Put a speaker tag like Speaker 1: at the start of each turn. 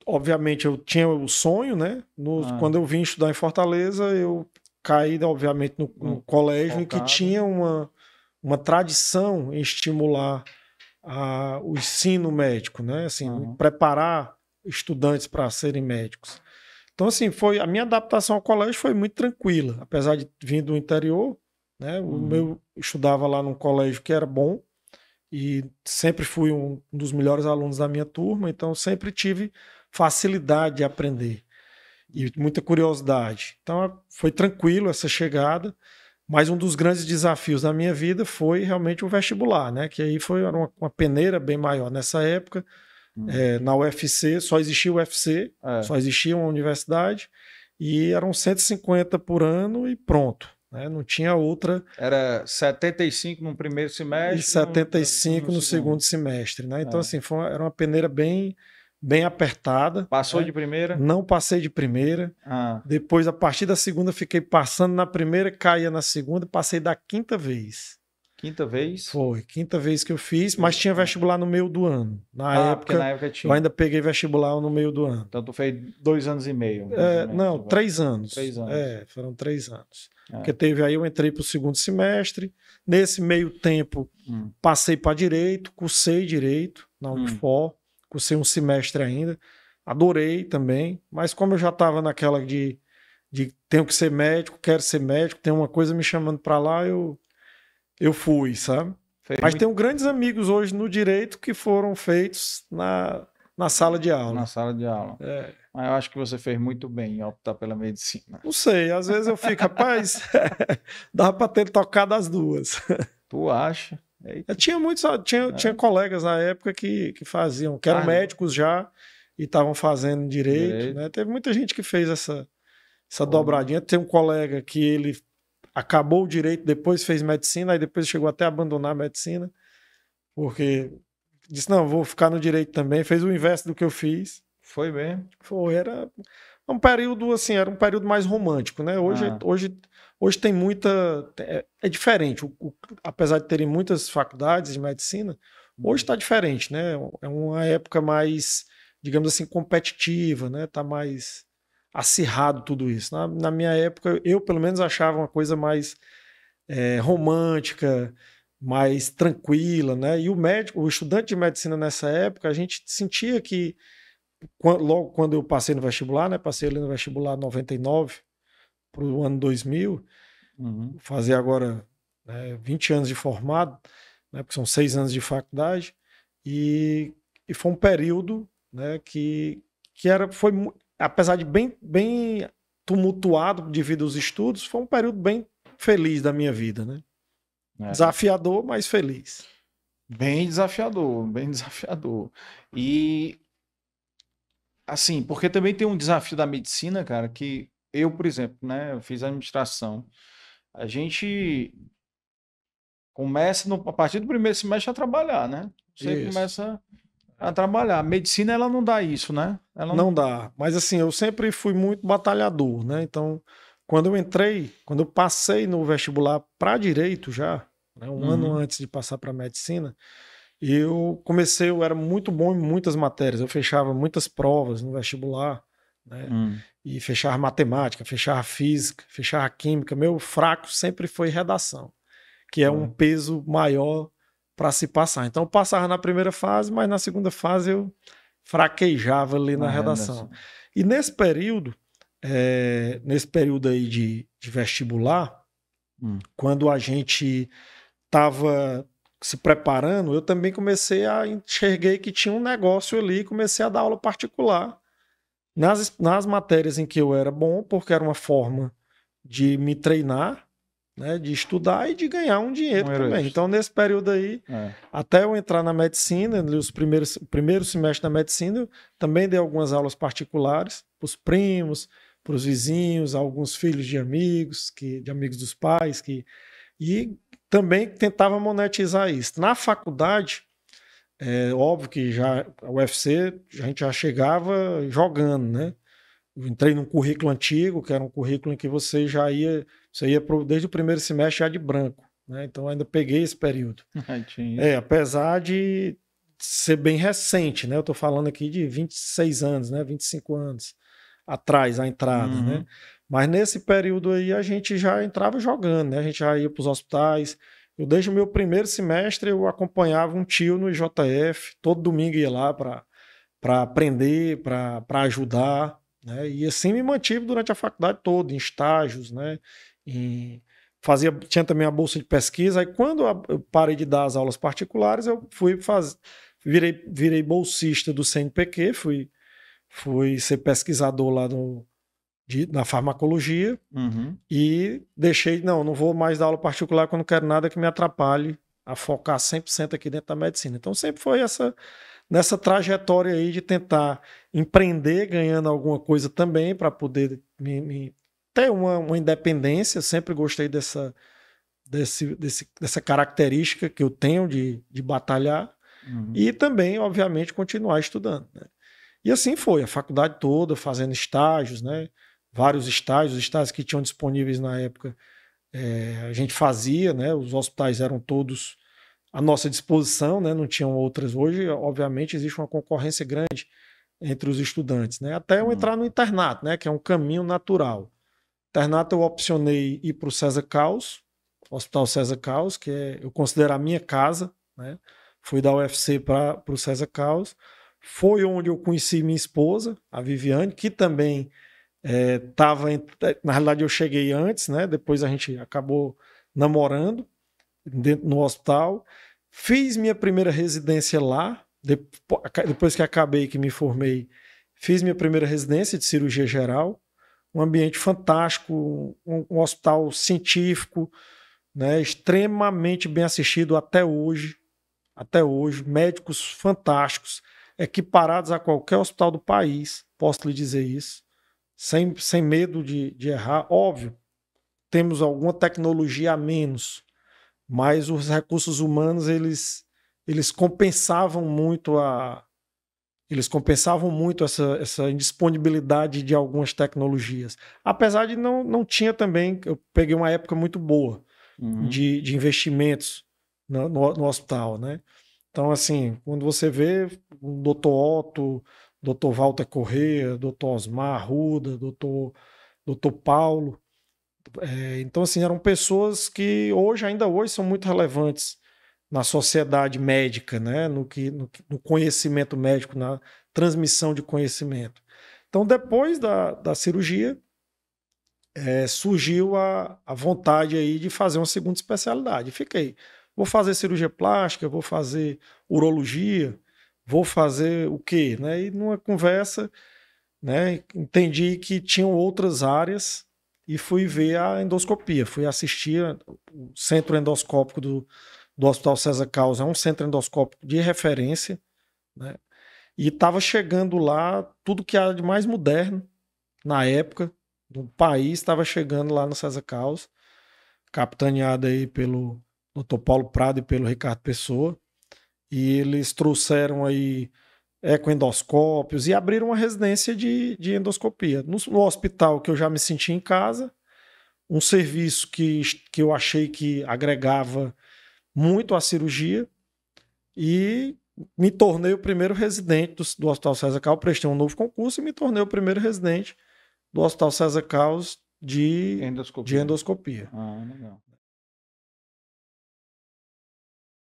Speaker 1: obviamente, eu tinha o sonho, né? Quando eu vim estudar em Fortaleza, eu caí, obviamente, no colégio em que tinha uma tradição em estimular o ensino médico, né? Assim, preparar estudantes para serem médicos. Então, assim, a minha adaptação ao colégio foi muito tranquila, apesar de vir do interior, né? Eu estudava lá num colégio que era bom e sempre fui um dos melhores alunos da minha turma, então sempre tive facilidade de aprender e muita curiosidade. Então, foi tranquilo essa chegada. Mas um dos grandes desafios da minha vida foi realmente o vestibular, né? Que aí era uma peneira bem maior. Nessa época, na UFC, só existia o UFC, só existia uma universidade, e eram 150 por ano e pronto. Né? Não tinha outra.
Speaker 2: Era 75 no primeiro semestre
Speaker 1: e 75 no segundo semestre. Né? Então, assim, era uma peneira bem apertada.
Speaker 2: Passou
Speaker 1: né?
Speaker 2: de primeira?
Speaker 1: Não passei de primeira. Depois, a partir da segunda, fiquei passando na primeira, caía na segunda, passei da quinta vez.
Speaker 2: Quinta vez?
Speaker 1: Foi, quinta vez que eu fiz, mas tinha vestibular no meio do ano. Na época
Speaker 2: tinha.
Speaker 1: Eu ainda peguei vestibular no meio do ano.
Speaker 2: Então tu fez 2 anos e meio.
Speaker 1: Não, 3 anos.
Speaker 2: 3 anos.
Speaker 1: Foram 3 anos. Porque eu entrei para o segundo semestre. Nesse meio tempo, passei para direito, cursei direito na Unifor, cursei um semestre ainda. Adorei também, mas como eu já estava naquela de tenho que ser médico, quero ser médico, tem uma coisa me chamando para lá, eu fui, sabe? Mas tenho grandes amigos hoje no direito que foram feitos na sala de aula.
Speaker 2: Na sala de aula. Mas eu acho que você fez muito bem em optar pela medicina.
Speaker 1: Não sei, às vezes eu fico, rapaz, dava para ter tocado as duas.
Speaker 2: Tu acha?
Speaker 1: Tinha colegas na época que faziam, que eram médicos já e estavam fazendo direito. Né? Teve muita gente que fez essa dobradinha. Tem um colega que ele acabou o direito, depois fez medicina, aí depois chegou até a abandonar a medicina, porque disse, não, vou ficar no direito também, fez o inverso do que eu fiz.
Speaker 2: Foi mesmo?
Speaker 1: Era um período, assim, era um período mais romântico, né? Hoje tem muita... É diferente, apesar de terem muitas faculdades de medicina, hoje está diferente, né? É uma época mais, digamos assim, competitiva, né? Tá mais acirrado tudo isso. Na minha época, eu pelo menos achava uma coisa mais romântica, mais tranquila, né? E o estudante de medicina nessa época, a gente sentia que, logo quando eu passei no vestibular, né? Passei ali no vestibular 99 para o ano 2000, fazer agora 20 anos de formado, né? Porque são 6 anos de faculdade, e foi um período, né? Que foi apesar de bem tumultuado devido aos estudos, foi um período bem feliz da minha vida, né? Desafiador, mas feliz.
Speaker 2: Bem desafiador, bem desafiador. E, assim, porque também tem um desafio da medicina, cara, que eu, por exemplo, né, eu fiz administração. A gente começa, a partir do primeiro semestre, a trabalhar, né? Você começa a trabalhar. A medicina, ela não dá isso, né? Ela
Speaker 1: não dá. Mas assim, eu sempre fui muito batalhador, né? Então, quando eu passei no vestibular para direito já, né, um ano antes de passar para medicina, eu era muito bom em muitas matérias. Eu fechava muitas provas no vestibular, né? E fechava matemática, fechava física, fechava química. Meu fraco sempre foi redação, que é um peso maior para se passar. Então eu passava na primeira fase, mas na segunda fase eu fraquejava ali na redação. E nesse período aí de vestibular, quando a gente estava se preparando, eu também enxerguei que tinha um negócio ali, comecei a dar aula particular nas matérias em que eu era bom, porque era uma forma de me treinar, né, de estudar e de ganhar um dinheiro também. Então, nesse período aí, até eu entrar na medicina, os primeiro semestre da medicina, eu também dei algumas aulas particulares para os primos, para os vizinhos, alguns filhos de amigos, de amigos dos pais, e também tentava monetizar isso. Na faculdade, óbvio que já a UFC a gente já chegava jogando, né? Eu entrei num currículo antigo, que era um currículo em que você ia desde o primeiro semestre já de branco, né? Então eu ainda peguei esse período. Apesar de ser bem recente, né? Eu tô falando aqui de 26 anos, né? 25 anos atrás, a entrada, né? Mas nesse período aí a gente já entrava jogando, né? A gente já ia para os hospitais. Eu, desde o meu primeiro semestre, eu acompanhava um tio no IJF, todo domingo ia lá para aprender, para ajudar, né? E assim me mantive durante a faculdade toda, em estágios, né? Tinha também a bolsa de pesquisa. Aí quando eu parei de dar as aulas particulares, eu virei bolsista do CNPq, fui ser pesquisador lá na farmacologia e deixei, não vou mais dar aula particular quando não quero nada que me atrapalhe a focar 100% aqui dentro da medicina. Então sempre foi nessa trajetória aí de tentar empreender, ganhando alguma coisa também para poder ter uma independência. Sempre gostei dessa característica que eu tenho de batalhar e também, obviamente, continuar estudando, né? E assim foi, a faculdade toda, fazendo estágios, né? Vários estágios, os estágios que tinham disponíveis na época, a gente fazia, né? Os hospitais eram todos à nossa disposição, né? Não tinham outras. Hoje, obviamente, existe uma concorrência grande entre os estudantes, né? Até eu entrar no internato, né? Que é um caminho natural. Internato eu opcionei ir para o César Caus, Hospital César Caus, que eu considero a minha casa, né? Fui da UFC para o César Caus. Foi onde eu conheci minha esposa, a Viviane, que também estava... na realidade, eu cheguei antes, né? Depois a gente acabou namorando no hospital. Fiz minha primeira residência lá. Depois que acabei, que me formei, fiz minha primeira residência de cirurgia geral. Um ambiente fantástico, um hospital científico, né? Extremamente bem assistido até hoje. Até hoje, médicos fantásticos, equiparados a qualquer hospital do país, posso lhe dizer isso, sem medo de errar. Óbvio, temos alguma tecnologia a menos, mas os recursos humanos, eles compensavam muito essa indisponibilidade de algumas tecnologias. Apesar de não tinha também, eu peguei uma época muito boa de investimentos no hospital, né? Então, assim, quando você vê o Dr. Otto, Dr. Walter Corrêa, Dr. Osmar Arruda, Dr. Paulo, então, assim, eram pessoas que ainda hoje são muito relevantes na sociedade médica, né? No conhecimento médico, na transmissão de conhecimento. Então, depois da cirurgia, surgiu a vontade aí de fazer uma segunda especialidade. Vou fazer cirurgia plástica, vou fazer urologia, vou fazer o quê? Né? E numa conversa, né, entendi que tinham outras áreas e fui ver a endoscopia. Fui assistir o centro endoscópico do Hospital César Caus. É um centro endoscópico de referência, né? E estava chegando lá tudo que era de mais moderno na época do país, estava chegando lá no César Caus, capitaneado aí pelo Dr. Paulo Prado e pelo Ricardo Pessoa, e eles trouxeram aí ecoendoscópios e abriram uma residência de endoscopia. No hospital que eu já me senti em casa, um serviço que eu achei que agregava muito à cirurgia, e me tornei o primeiro residente do Hospital César Caus. Prestei um novo concurso e me tornei o primeiro residente do Hospital César Caus de endoscopia.
Speaker 2: Ah, legal.